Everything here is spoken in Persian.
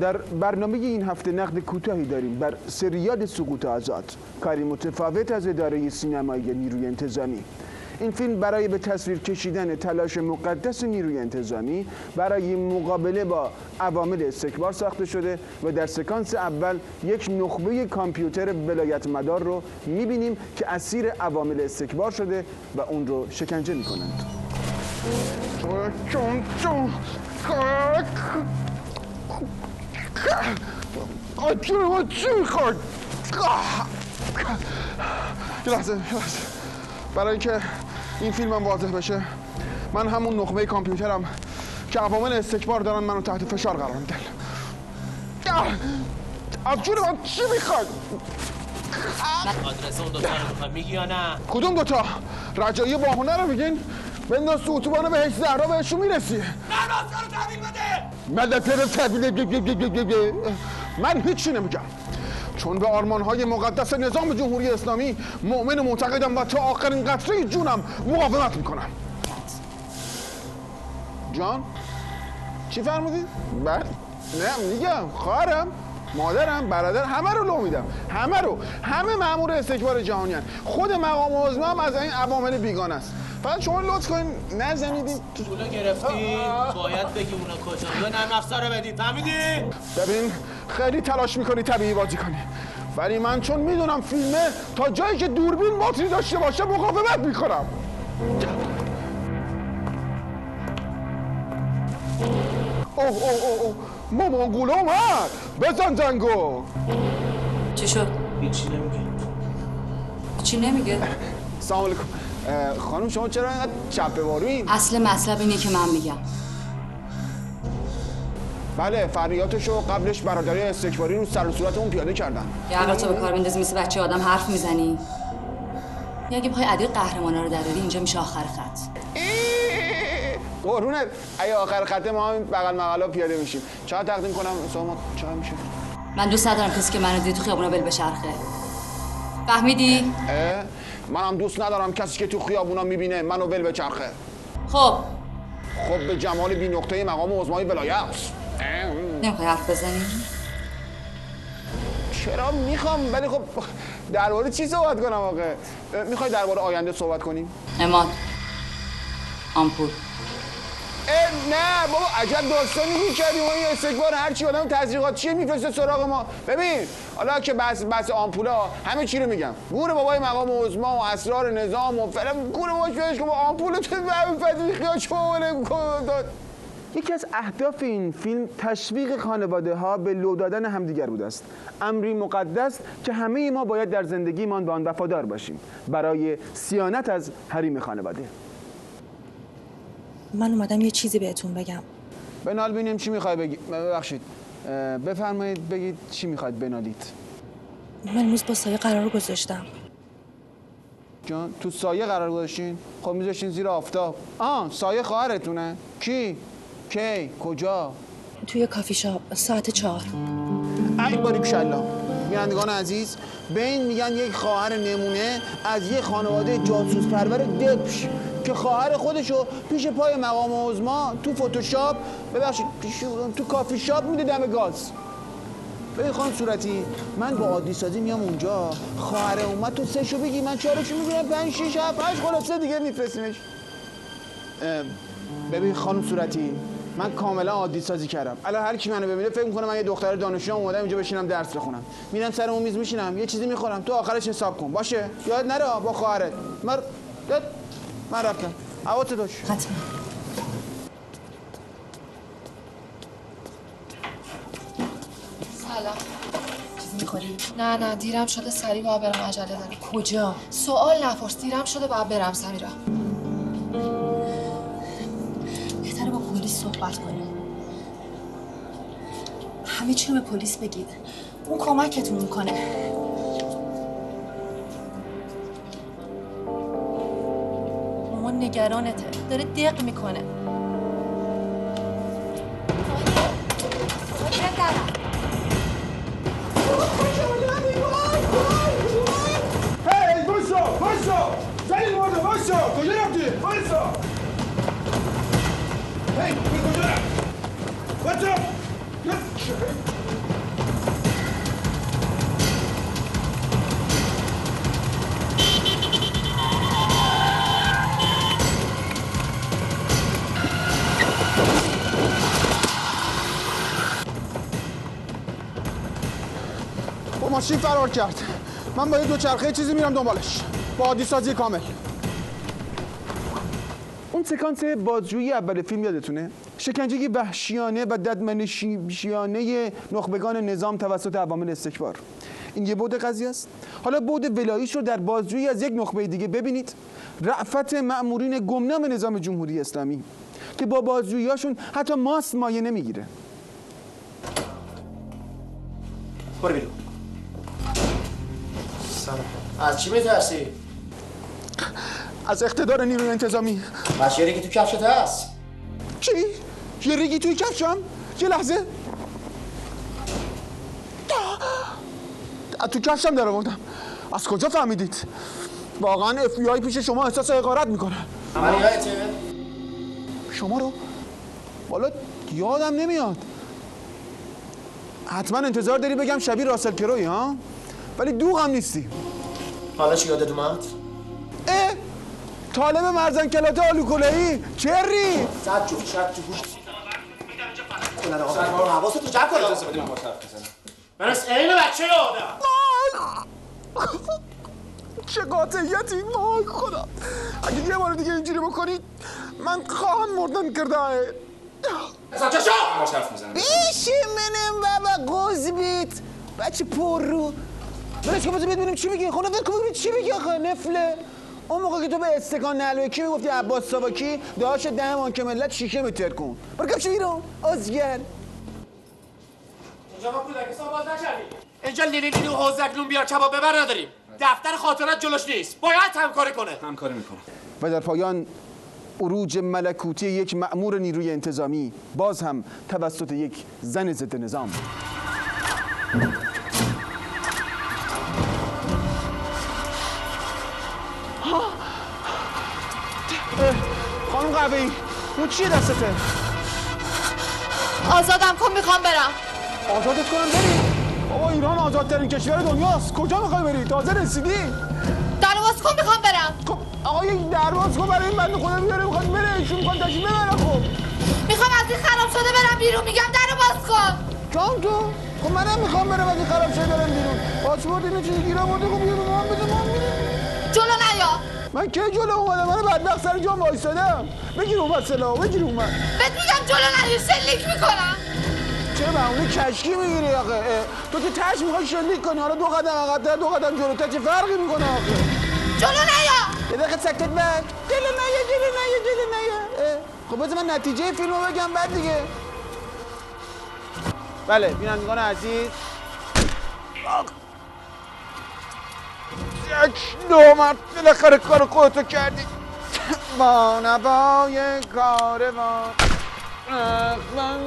در برنامه این هفته نقد کوتاهی داریم بر سریال سقوط آزاد، کاری متفاوت از اداره سینمایی نیروی انتظامی. این فیلم برای به تصویر کشیدن تلاش مقدس نیروی انتظامی برای مقابله با عوامل استکبار ساخته شده و در سکانس اول یک نخبه کامپیوتر ولایت مدار رو می‌بینیم که اسیر عوامل استکبار شده و اون رو شکنجه می‌کنند. چی میخواد؟ یه لحظه برای اینکه این فیلمم واضح بشه، من همون نخبه کامپیوترم که عوامل استکبار دارن منو تحت فشار قرار میدن. از جون من چی میخواد؟ آدرس اون دوتا رو میخوای میگی یا نه؟ کدوم دوتا؟ رجایی باهونه رو میگین؟ بنداز تو اتوبان بهش زهرا بهشون میرسی. نه ناسا رو تحویل بده. من هیچی نمیگم، چون به آرمانهای مقدس نظام جمهوری اسلامی مؤمن و معتقدم و تا آخرین قطره جونم مقاومت میکنم. جان؟ چی فرمودید؟ بله؟ نه میگم خواهرم، مادرم، برادر، همه رو لو میدم. همه مأمور استکبار جهانی هستند. خود مقام عظما هم از این عوامل بیگانه است. فقط شما لطف کنین نزنیدین. پولا گرفتی باید بگی اونا کجا. یا نرم افزار رو بدید، فهمیدی؟ ببین خیلی تلاش میکنی طبیعی بازی کنی، ولی من چون میدونم فیلمه تا جایی که دوربین باتری داشته باشه مقاومت میکنم. اوه مامانگوله اومد. بزن زنگو. چی شد؟ هیچی نمیگه. چی نمیگه؟ سلام علیکم. خانم شما چرا اینقدر چپه باروین؟ اصل مطلب اینه که من میگم. بله، فریاتشو قبلش برادری استکباری رو سر و صورت اون پیاده کردن. یا عقلتو به کار بندازی مثل بچه آدم حرف میزنی؟ یا اگه بخوای عدد قهرمانا رو دراری اینجا میشه آخر خط. قربونت، اگه آخر خط ما هم بغل مغلا پیاده میشیم. چقدر تقدیم کنم سامان؟ چقدر میشه؟ من دوست ندارم کسی که منو دید تو خیابونا ول بچرخه. فهمیدی؟ منم دوست ندارم کسی که تو خیابونا میبینه منو ول بچرخه. خب به جمال بی نقطه مقام عظمای ولایت. نمیخوای حرف بزنی؟ چرا میخوام، ولی خب درباره چی صحبت کنم آقا؟ میخوای درباره آینده صحبت کنیم؟ عماد آمپول. نه بابا عجب داستانی میکردیم. ما این استکبار هرچی آدم تزریقات چیه میفرسته سراغ ما. ببین حالا که بس آمپولا همه چی رو میگم، گور بابای مقام عظما و اسرار نظام و فلان، گور باباش بهش که آمپول تو فضیلی خیال شما داد. یکی از اهداف این فیلم تشویق خانواده ها به لو دادن همدیگر بوده است. امری مقدس که همه ما باید در زندگیمان به آن وفادار باشیم برای صیانت از حریم خانواده. من اومدم یه چیزی بهتون بگم. بنال ببینیم چی میخوای بگی. ببخشید بفرمایید بگید چی میخواید بنالید. من امروز با سایه قرار گذاشتم. جان تو سایه قرار گذاشتین؟ خب میذاشتین زیر آفتاب. سایه خواهرتونه؟ کی کجا؟ توی کافی شاپ ساعت 4. ای باریکشالله. بینندگان عزیز، به این میگن یک خواهر نمونه از یک خانواده جاسوس پرور دبش که خواهر خودشو پیش پای مقام عظما تو فتوشاپ تو کافی شاپ میده دم گاز. ببین خانم صورتی، من با عادی سازی میام اونجا، خواهر اومد تو 3 شو بگی، من 4 شو میگیرم، 5 6 7 8 خلاصه دیگه میفرستیمش. ببین خانم صورتی، من کاملا عادی سازی کردم. الان هر کی منو ببینه فکر میکنه من یه دختر دانشجو اومدم اینجا بشینم درس بخونم. میرم سر اون میز میشینم یه چیزی میخورم، تو آخرش حساب کن باشه. یاد نره با خواهرت. من رفتم. حواست باشه. حتما. سلام. چیزی میخوری؟ نه دیرم شده، سریع باید برم، عجله دارم. کجا؟ سوال نپرس، دیرم شده باید برم. سمیرا بهتره با پلیس صحبت کنیم. همه چی رو به پلیس بگید، اون کمکتون میکنه. مامان نگرانته، داره دق میکنه. کجا رفتی؟ وایسا. هی کجا رفت؟ ماشین فرار کرد. من با یه دوچرخه چیزی میرم دنبالش. با عادی سازی کامل. اون سکانس بازجویی اول فیلم یادتونه؟ شکنجه وحشیانه و ددمنشیانه نخبگان نظام توسط عوامل استکبار. این یه بعد قضیه است. حالا بعد ولاییش رو در بازجویی از یک نخبه دیگه ببینید. رأفت مأمورین گمنام نظام جمهوری اسلامی که با بازجویی‌هاشون حتی ماست مایه نمیگیره. برو بیرون. از چی میترسی؟ از اقتدار نیروی انتظامی. پس یه ریگی تو کفشت هست. چی؟ یه ریگی توی کفشم؟ یه لحظه. تو کفشم در آوردم. از کجا فهمیدید؟ واقعا FBI پیش شما احساس حقارت میکنه. من یادته؟ شما رو؟ والا یادم نمیاد. حتما انتظار داری بگم شبیه راسل کروی ها؟ ولی دوغم نیستی. حالا چی یادت اومد؟ طالب مرزنکلات آلوکله‌ای چری؟ صد جفت شد تو گوش. کنن آقا حواستو جمع کن. اجازه بدید من با حرف بزنم. من از عین بچه آدم. چه قاطعیتی وای خدا. اگه یه بار دیگه اینجوری بکنید من خواهم مردن کرده. چه شو؟ باش حرف میزنم. بیشی منم بابا قزبیت. بچه پر رو. برش که بذار ببینیم چی میگی. خونه ول کن ببینیم چی میگی آخه نفله. اون موقع که تو به استکان نلوی کی میگفتی عباس ساواکی داشت دهمان که ملت شیشه میتر کن. برو کم چی بیرون؟ ازگر. اینجا ما کودک حساب باز نکردیم. اینجا لیلی و حوزگلون بیار کباب ببر نداریم. دفتر خاطرات جلوش نیست. باید همکاری کنه. همکاری میکنه. و در پایان عروج ملکوتی یک مأمور نیروی انتظامی باز هم توسط یک زن ضد نظام. خانم قهوه‌ای اون چیه دستته؟ آزادم کن میخوام برم. آزادت کنم بری؟ بابا ایران آزادترین کشور دنیاست. کجا میخوای بری؟ تازه رسیدی؟ در باز کن میخوام برم. خب آقا یک درواز کن برای این بنده خدا میاره میخواد بره. ایشون میخواد تشریف ببره. خب میخوام از این خراب شده برم بیرون. میگم در باز کن. جان تو؟ خب منم میخوام برم از این خراب شده برم بیرون. پاسپورت اینو چیزی گیرم برده. خب بیرون ما هم بده ما هم میریم. جلو نیا. من کی جلو اومدم؟ من بدبخت سر جام وایسادم. بگیر اومد سلاح بگیر اومد. بهت میگم جلو نیا شلیک میکنم. چه بهونه کشکی میگیری آخه؟ تو که تش میخوای شلیک کنی. حالا دو قدم عقب‌تر دو قدم جلوتر چه فرقی میکنه آخه؟ جلو نیا. یه دقیقه سکت بک. جلو نیا. خب بذار من نتیجه فیلمو بگم بعد دیگه. بله بینندگان عزیز یک دو مرد بالاخره کار خودتو کردی. با نوای کاروان من